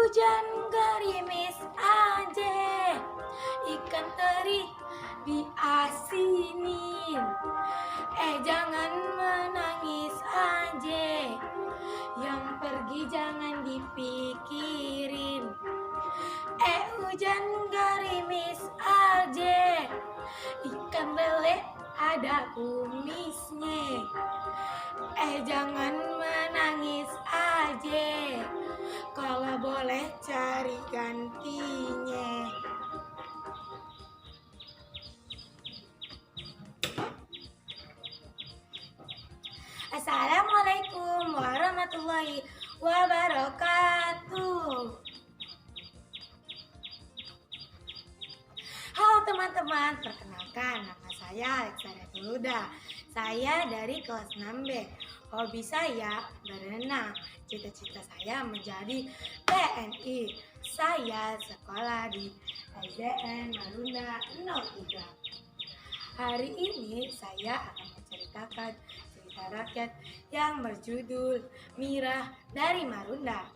Hujan gerimis aja, ikan teri diasinin. Jangan menangis aja, yang pergi jangan dipikirin. Hujan gerimis aja, ikan lele ada kumisnya. Jangan menangis aja, kalau boleh cari gantinya. Assalamualaikum warahmatullahi wabarakatuh. Halo teman-teman, perkenalkan nama saya Alexandra Tuluda. Saya dari kelas 6B. Hobi saya berenang. Cita-cita saya menjadi TNI. Saya sekolah di SDN Marunda 03. Hari ini saya akan menceritakan cerita rakyat yang berjudul Mira dari Marunda.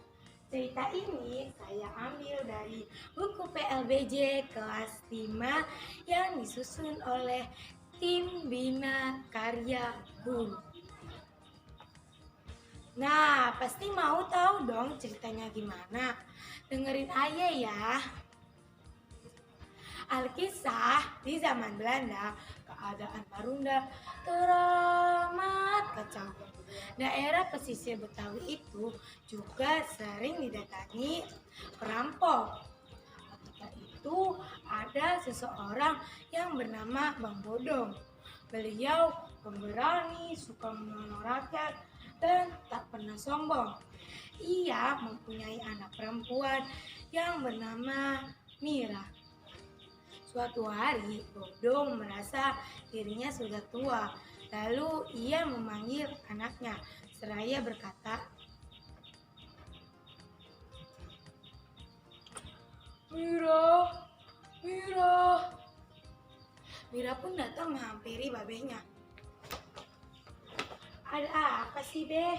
Cerita ini saya ambil dari buku PLBJ kelas 5 yang disusun oleh tim Bina Karya Guru. Nah, pasti mau tahu dong ceritanya gimana? Dengerin aja ya. Alkisah di zaman Belanda, keadaan Marunda teramat kacau. Daerah pesisir Betawi itu juga sering didatangi perampok. Ketika itu ada seseorang yang bernama Bang Bodong. Beliau pemberani, suka menolong rakyat, dan tak pernah sombong. Ia mempunyai anak perempuan yang bernama Mira. Suatu hari, Bodong merasa dirinya sudah tua. Lalu ia memanggil anaknya, seraya berkata, "Mira, Mira." Mira pun datang menghampiri babenya. "Ada apa sih, Beh?"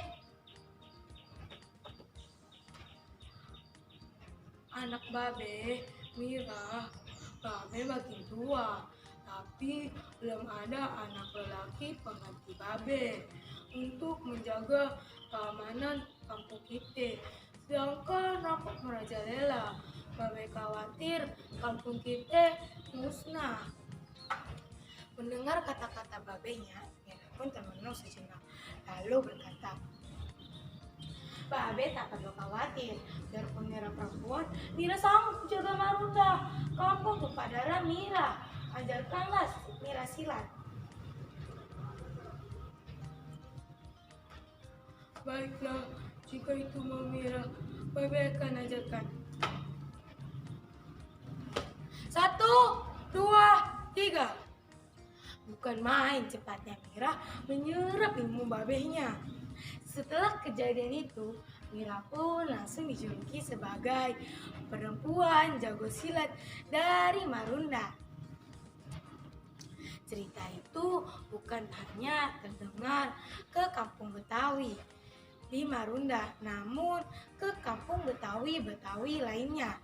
"Anak Babe, Mira. Babe makin tua, tapi belum ada anak lelaki pengganti Babe untuk menjaga keamanan kampung kita. Sedangkan aku merajalela, Babe khawatir kampung kita musnah." Mendengar kata-kata babenya, Mira pun termenung sejenak, lalu berkata, "Babe tak perlu khawatir, biarpun Mira perempuan, Mira sanggup jaga Marunda. Kampung tumpah darah Mira, ajarkanlah Mira silat." "Baiklah, jika itu mau Mira, Babe akan ajarkan." 1, 2, 3. Bukan main cepatnya Mira menyerap ilmu babehnya. Setelah kejadian itu, Mira pun langsung dijuluki sebagai perempuan jago silat dari Marunda. Cerita itu bukan hanya terdengar ke kampung Betawi di Marunda, namun ke kampung Betawi lainnya.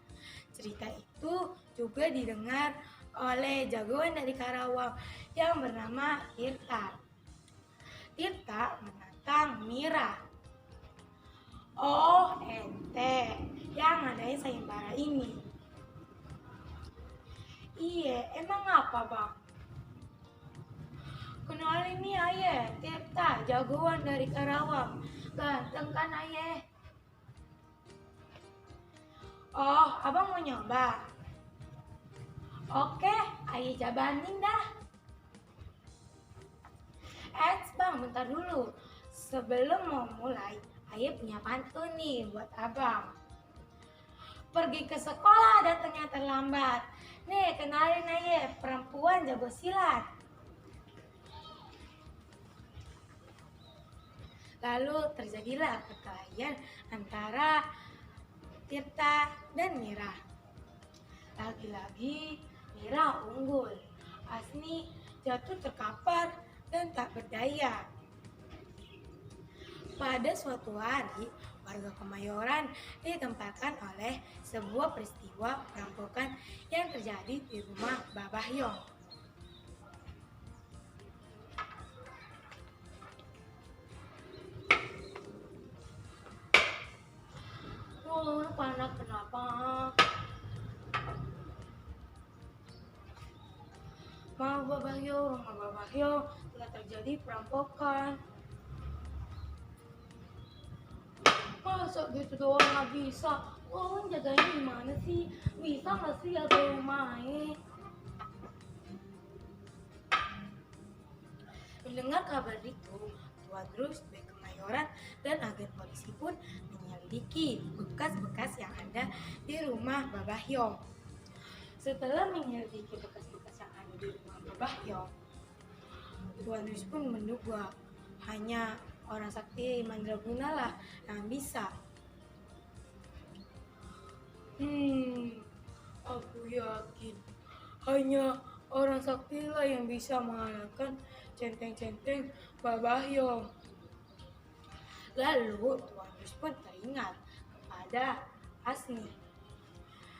Cerita itu juga didengar oleh jagoan dari Karawang yang bernama Tirta. Tirta menantang Mira. "Oh, ente yang ngadain sayembara ini?" "Iya, emang apa, Bang?" "Kenalin nih ayah, Tirta, jagoan dari Karawang. Ganteng kan ayah?" "Oh, abang mau nyoba?" "Oke, ayah jabanin dah." Bang, bentar dulu. Sebelum mau mulai, ayah punya pantun nih buat abang. Pergi ke sekolah datangnya terlambat. Nih, kenalin ayah, perempuan jago silat. Lalu terjadilah perkelahian antara Tirta dan Mira. Lagi-lagi Mira unggul. Asni jatuh terkapar dan tak berdaya. Pada suatu hari, warga Kemayoran ditempatkan oleh sebuah peristiwa perampokan yang terjadi di rumah Babah Yong. Oh, panas kenapa? Rumah Babah Yong telah terjadi perampokan. Masa gitu doang nggak bisa? Oh, jaganya gimana sih? Bisa nggak sih jaga rumahnya? Mendengar kabar itu, Tuan Rusbek Kemayoran dan agen polisi pun menyelidiki bekas-bekas yang ada di rumah Babah Yong. Setelah menyelidiki bekas-bekas yang ada di rumah Babah Yong, Tuan Rus pun menduga hanya orang sakti mandraguna lah yang bisa. Aku yakin hanya orang sakti lah yang bisa mengalahkan centeng-centeng Babah Yong. Lalu Tuan Rus pun teringat kepada Asni.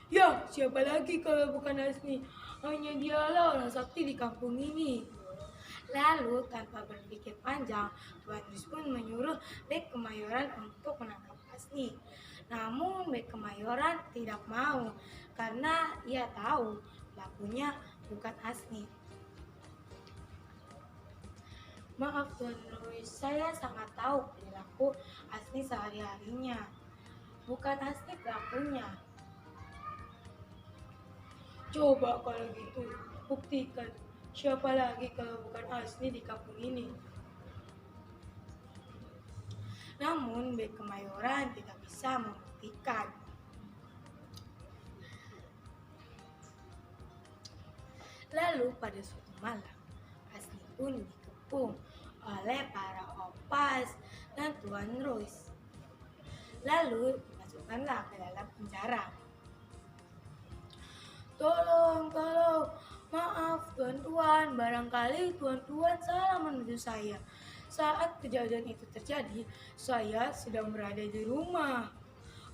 Ya, siapa lagi kalau bukan Asni? Hanya dialah orang sakti di kampung ini. Lalu tanpa berpikir panjang, Tuan Rus pun menyuruh Bek Kemayoran untuk menangkap Asni. Namun Bek Kemayoran tidak mau karena ia tahu pelakunya bukan Asni. Maaf Tuan Rus, saya sangat tahu perilaku Asni sehari-harinya. Bukan Asni pelakunya. Coba kalau gitu, buktikan siapa lagi kalau bukan Asni di kampung ini. Namun Bek Kemayoran tidak bisa membuktikan. Lalu pada suatu malam, Asni pun dikepung oleh para opas dan Tuan Rus. Lalu dimasukkanlah ke dalam penjara. Tolong, maaf tuan-tuan, barangkali tuan-tuan salah menuduh saya. Saat kejadian itu terjadi, saya sedang berada di rumah.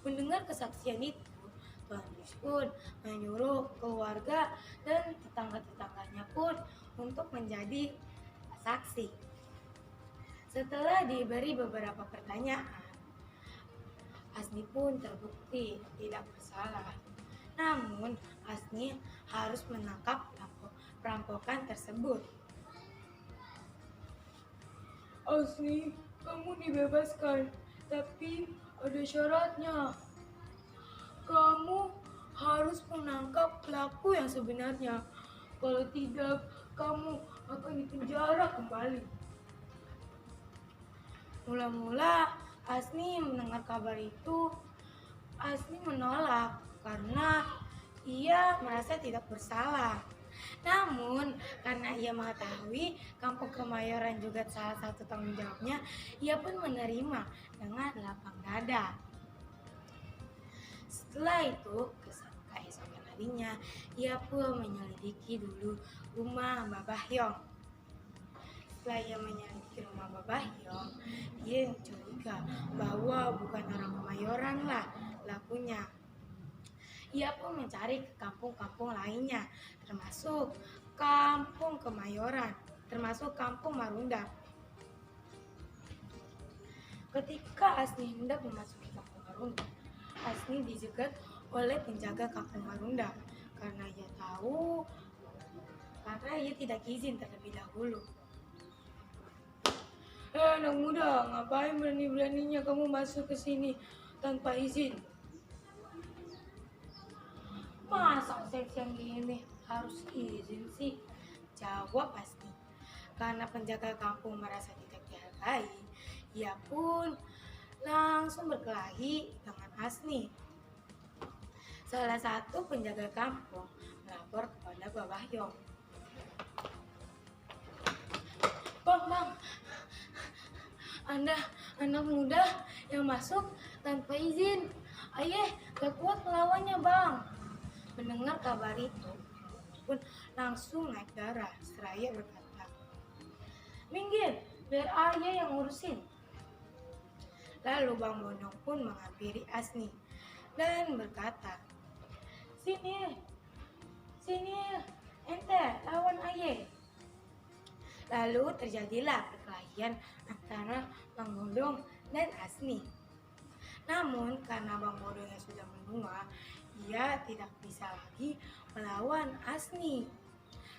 Mendengar kesaksian itu, Tuan Rus pun menyuruh keluarga dan tetangga-tetangganya pun untuk menjadi saksi. Setelah diberi beberapa pertanyaan, Asni pun terbukti tidak bersalah. Namun, Asni harus menangkap perampokan tersebut. Asni, kamu dibebaskan, tapi ada syaratnya. Kamu harus menangkap pelaku yang sebenarnya. Kalau tidak, kamu akan dipenjara kembali. Mula-mula Asni mendengar kabar itu, Asni menolak karena ia merasa tidak bersalah. Namun, karena ia mengetahui kampung Kemayoran juga salah satu tanggung jawabnya, ia pun menerima dengan lapang dada. Setelah itu, keesokan harinya, ia pun menyelidiki dulu rumah Babah Yong. Setelah ia menyelidiki rumah Babah Yong, ia curiga bahwa bukan orang Kemayoran lah pelakunya. Ia pun mencari ke kampung-kampung lainnya, termasuk kampung Kemayoran, termasuk kampung Marunda. Ketika Asni hendak memasuki kampung Marunda, Asni dijegat oleh penjaga kampung Marunda karena ia tidak izin terlebih dahulu. Anak muda, ngapain berani-beraninya kamu masuk ke sini tanpa izin? Masa seks yang gini harus izin sih? Jawab Asni. Karena penjaga kampung merasa tidak dihargai, ia pun langsung berkelahi dengan Asni. Salah satu penjaga kampung melapor kepada Babah Yong. Bang, Anda anak muda yang masuk tanpa izin. Ayah gak kuat melawannya, Bang. Mendengar kabar itu pun langsung naik darah seraya berkata, minggir, biar ayah yang ngurusin. Lalu Bang Bondong pun menghampiri Asni dan berkata, "Sini, sini, ente lawan aye." Lalu terjadilah perkelahian antara Bang Bondong dan Asni. Namun karena Bang Bondongnya sudah menua, ia tidak bisa lagi melawan Asni.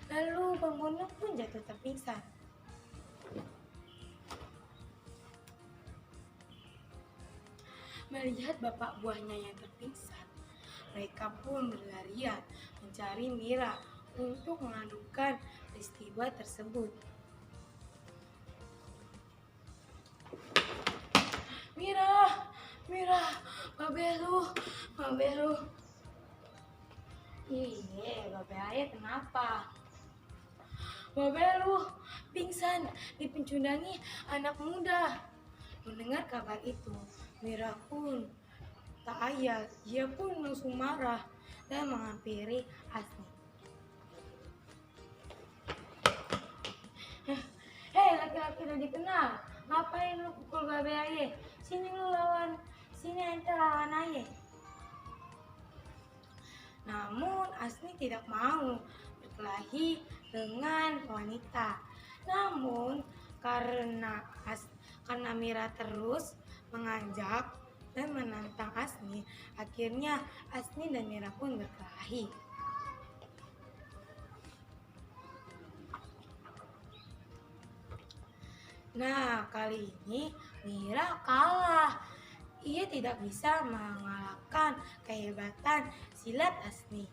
Lalu Bang Bondong pun jatuh terpingsan. Melihat bapak buahnya yang terpingsan, mereka pun berlarian mencari Mira untuk mengadukan peristiwa tersebut. "Mira, Mira, Babelu. Iya, Babe Ayah kenapa? Babelu pingsan dipencundangi anak muda." Mendengar kabar itu, Mira pun tak ayal, dia pun langsung marah dan menghampiri Asni. "Hei, laki-laki udah dikenal, ngapain lu pukul Babe Aye? Sini ente lawan Aye." Namun Asni tidak mau berkelahi dengan wanita. Namun karena Mira terus mengajak dan menantang Asni, akhirnya Asni dan Mira pun berkelahi. Nah, kali ini Mira kalah. Ia tidak bisa mengalahkan kehebatan silat Asni.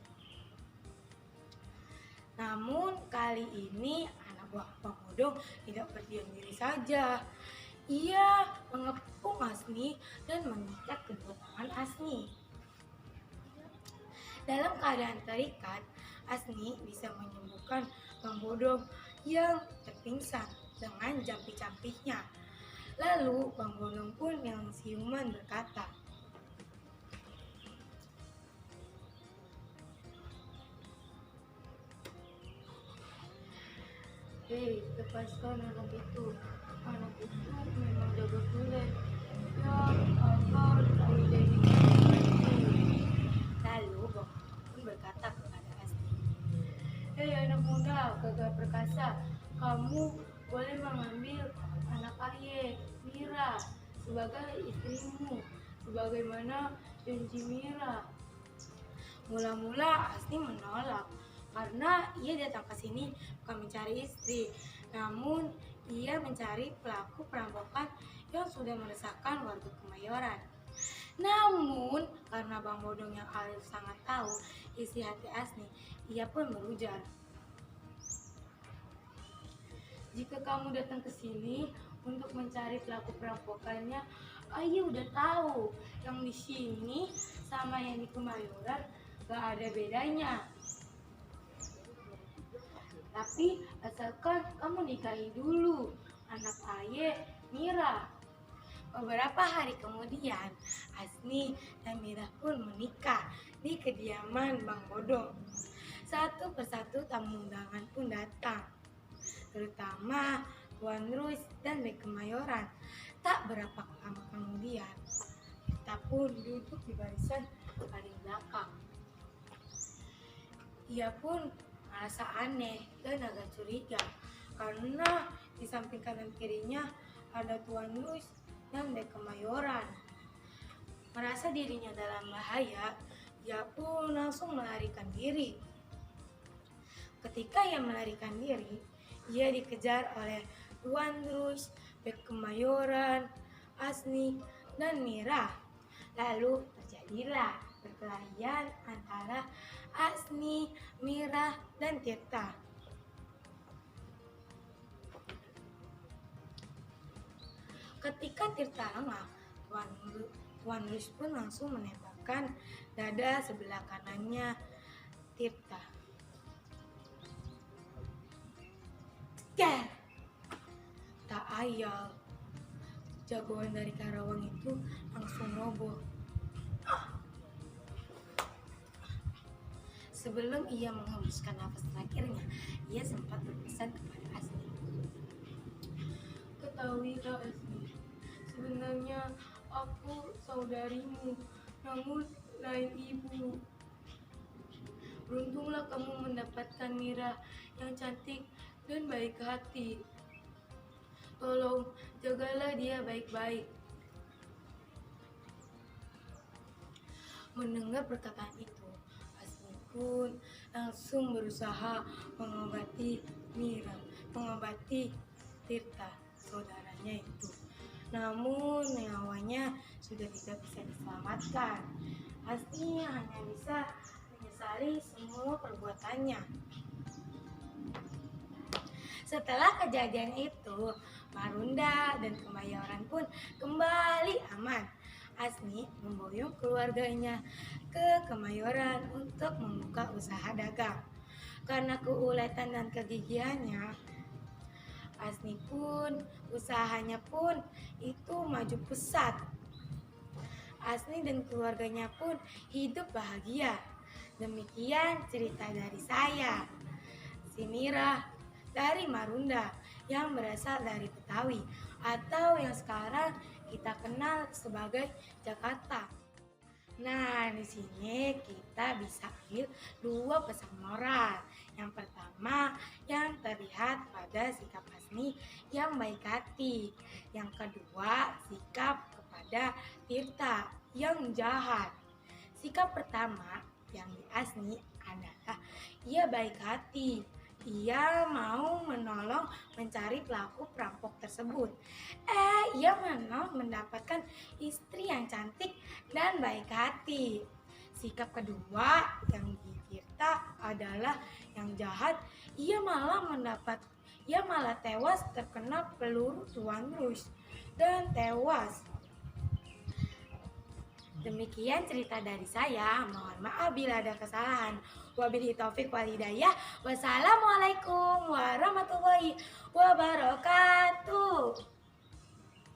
Namun kali ini anak buah Bang Bondong tidak berdiam diri saja. Ia mengepung Asni dan mengikat kedua tangan Asni. Dalam keadaan terikat, Asni bisa menyembuhkan Bang Bondong yang terpingsan dengan jampi-jampinya. Lalu Bang Bondong pun yang siuman berkata, "Hei, lepaskan anak itu. Anak itu memang jago sulit. Ya, akan aku jadi." Lalu Bang pun berkata kepada Asni, "Hei anak muda, gagah perkasa, kamu boleh mengambil anak Aye, Mira, sebagai istrimu, sebagaimana janji Mira." Mula-mula Asni menolak karena ia datang ke sini bukan mencari istri, namun ia mencari pelaku perampokan yang sudah meresahkan warga Kemayoran. Namun karena Bang Bondong yang arif sangat tahu isi hati Asni, ia pun berujar, "Jika kamu datang ke sini untuk mencari pelaku perampokannya, Aye udah tahu yang di sini sama yang di Kemayoran gak ada bedanya. Tapi asalkan kamu nikahi dulu anak Aye, Mira." Beberapa hari kemudian, Asni dan Mira pun menikah di kediaman Bang Bondong. Satu persatu tamu undangan pun datang, terutama Tuan Ruis dan Bek Kemayoran. Tak berapa lama kemudian, kita pun duduk di barisan paling belakang. Ia pun merasa aneh dan agak curiga karena di samping kanan kirinya ada Tuan Ruis dan Bek Kemayoran. Merasa dirinya dalam bahaya, ia pun langsung melarikan diri. Ketika ia melarikan diri, ia dikejar oleh Tuan Ruis, Bek Kemayoran, Asni, dan Mira. Lalu terjadilah perkelahian antara Asni, Mira, dan Tirta. Ketika Tirta lengah, Tuan Ruis pun langsung menembakkan dada sebelah kanannya Tirta. Ger! Tak ayal, jagoan dari Karawang itu langsung roboh. Sebelum ia menghembuskan nafas terakhirnya, ia sempat berpesan kepada Asni, "Ketahuilah Asni, sebenarnya aku saudarimu, namun lain ibu. Beruntunglah kamu mendapatkan Mira yang cantik dan baik hati. Tolong jagalah dia baik-baik. Mendengar perkataan itu, Asmi pun langsung berusaha mengobati Mira, mengobati Tirta, saudaranya itu. Namun nyawanya sudah tidak bisa diselamatkan. Asmi hanya bisa menyesali semua perbuatannya. Setelah kejadian itu, Marunda dan Kemayoran pun kembali aman. Asmi memboyong keluarganya ke Kemayoran untuk membuka usaha dagang. Karena keuletan dan kegigihannya, Asmi pun usahanya pun itu maju pesat. Asmi dan keluarganya pun hidup bahagia. Demikian cerita dari saya, si Mira dari Marunda yang berasal dari Betawi atau yang sekarang kita kenal sebagai Jakarta. Nah, di sini kita bisa ambil dua pesan moral. Yang pertama, yang terlihat pada sikap Asmi yang baik hati. Yang kedua, sikap kepada Tirta yang jahat. Sikap pertama yang di Asmi adalah ia baik hati. Ia mau menolong mencari pelaku perampok tersebut. Ia mau mendapatkan istri yang cantik dan baik hati. Sikap kedua yang di Tirta adalah yang jahat. Ia malah tewas terkena peluru Tuan Rus dan tewas. Demikian cerita dari saya. Mohon maaf bila ada kesalahan. Wabillahi taufik wal hidayah. Wassalamualaikum warahmatullahi wabarakatuh.